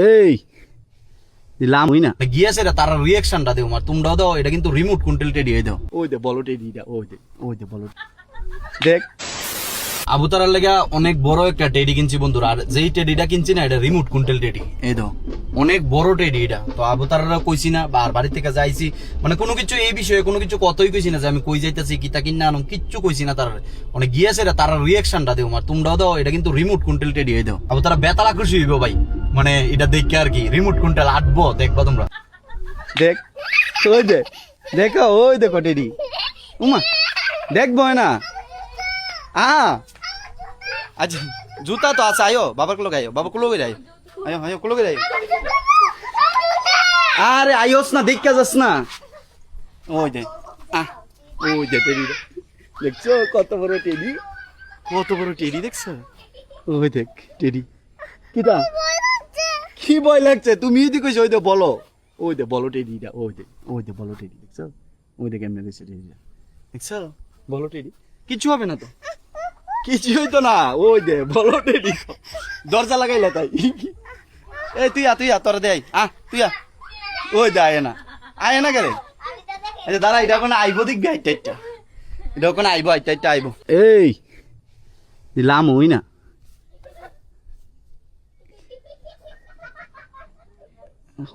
এই দিলাম হই না গিয়েছে রে তার রিঅ্যাকশনটা দেও মার তোমরাও দাও এটা কিন্তু রিমোট কন্ট্রোল টেডি হয়ে দাও ওই দে বলো টেডিটা ওই দে বলো দেখ আবুতারার লেগা অনেক বড় একটা টেডি কিনছি বন্ধুরা আর যেই টেডিটা কিনছি না এটা রিমোট কন্ট্রোল টেডি এই দাও অনেক বড় টেডি এটা তো আবুতারারা কইছি না বা বাড়ি থেকে যাইছি মানে কোনো কিছু এই বিষয়ে কোনো কিছু কতই কইছি না যে আমি কই যাইতেছি কিতা কিনা আনুম কিচ্ছু কইছি না তার মানে গিয়েছে রে তার রিঅ্যাকশনটা দেও মার তোমরাও দাও এটা কিন্তু রিমোট কন্ট্রোল টেডি হয়ে দাও আবুতারা বেতালা খুশি হইব ভাই মানে এটা দেখে আর কি রিমোট কন্ট্রোল আটবো দেখবা তোমরা দেখ ওই দে দেখো ওই দেখো টেডি উমা দেখবো না আচ্ছা জুতা তো আছে আয়ো বাবার কুলো গাইও বাবা কুলো গাই আয়ো আয়ো কুলো গাই আরে আয়োস না দেখা যাস না ওই দে ওই দে টেডি দেখছো কত বড় টেডি দেখছো ওই দেখ টেডি কিটা কি ভয় লাগছে তুমি যদি কইছো ওই দে বলো ওই দে বলো টেডিটা ওই দে বলো টেডি দেখছো ওই দে কেমনে দেখছো টেডিটা দেখছো বলো টেডি কিছু হবে না তো কিছু হইতো না ওই দে বলো টেডি দরজা লাগাইলা তাই এই তুই তোরা দে তুই ওই দে আয় না গেলে আচ্ছা দাঁড়া এটা কোনো আইবো দিক গে আইটা এটা কোনো আইবো আইটা আইবো এই দিলাম ওই না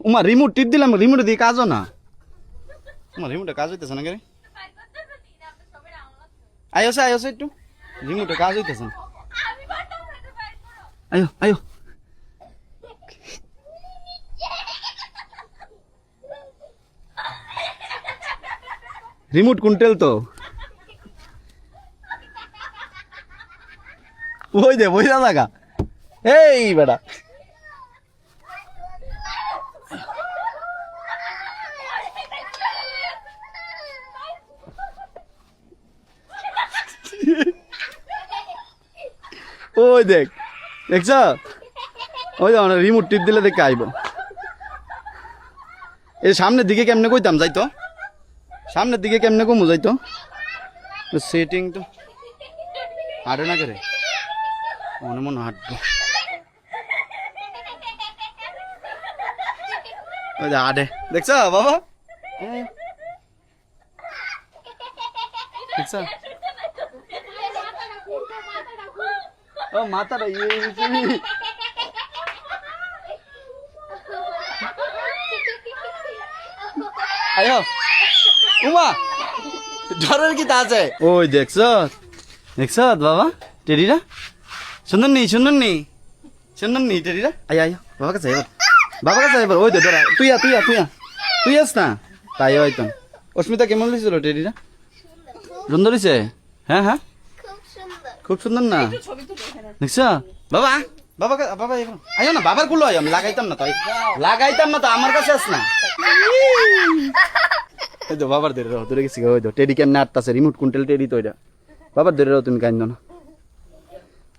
উমা রিমোট টিপ দিলাম রিমোট দিয়ে কাজও না উমা রিমোটে কাজ হইতেছে না কে আয়োসে একটু রিমোটে কাজ হইতেছে না আয়ো রিমোট কুন্টেল তো ওই দে বইরা লাগা এই বেটা ওই দেখছ ওই রিমোট টিপ দিলে দেখে আইব এই সামনের দিকে কেমনে কইতাম যাইতো সামনের দিকে কেমনে কমু যাইতো সেটিং তো হাঁটে না করে মনে হাঁটবো ওই দে হাঁটে দেখছ বাবা দেখছ ও মাথাটা আয়ো উমা ডরের কি তা আছে ওই দেখছ বাবা টেডিটা সুন্দর নি টেডিটা আয় বাবা কাছে এবার ওই দে ডরা তুই আস না তাই হয়তো অস্মিতা কেমন লিখছিল টেডিটা সুন্দর হয়েছে হ্যাঁ খুব সুন্দর না দেখছ বাবা আয়ো না বাবার কুলো আয় আমি লাগাইতাম না তো আমার কাছে আস না এই তো বাবার ধরে গেছি ওই তো টেডি কেমনে আটতাছে রিমোট কন্ট্রোল টেডি তো এটা বাবার ধরে তুমি কাইন্দ না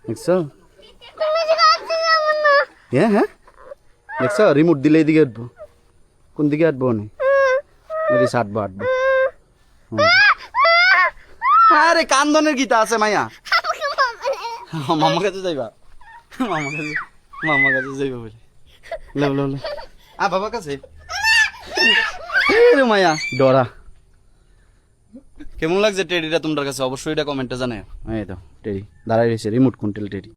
দেখছ হ্যাঁ দেখছ রিমোট দিলে এইদিকে আটবো কোন দিকে আটবো নি আটবো আরে কান্দনের গীতা আছে মাইয়া মামা কাছে যাইবা বলে লো বাবার কাছে মায়া ডরা কেমন লাগছে টেডিটা তোমার কাছে অবশ্যই এটা কমেন্টে জানাও এই তো টেডি দাঁড়াই রয়েছে রিমোট কন্ট্রোল টেডি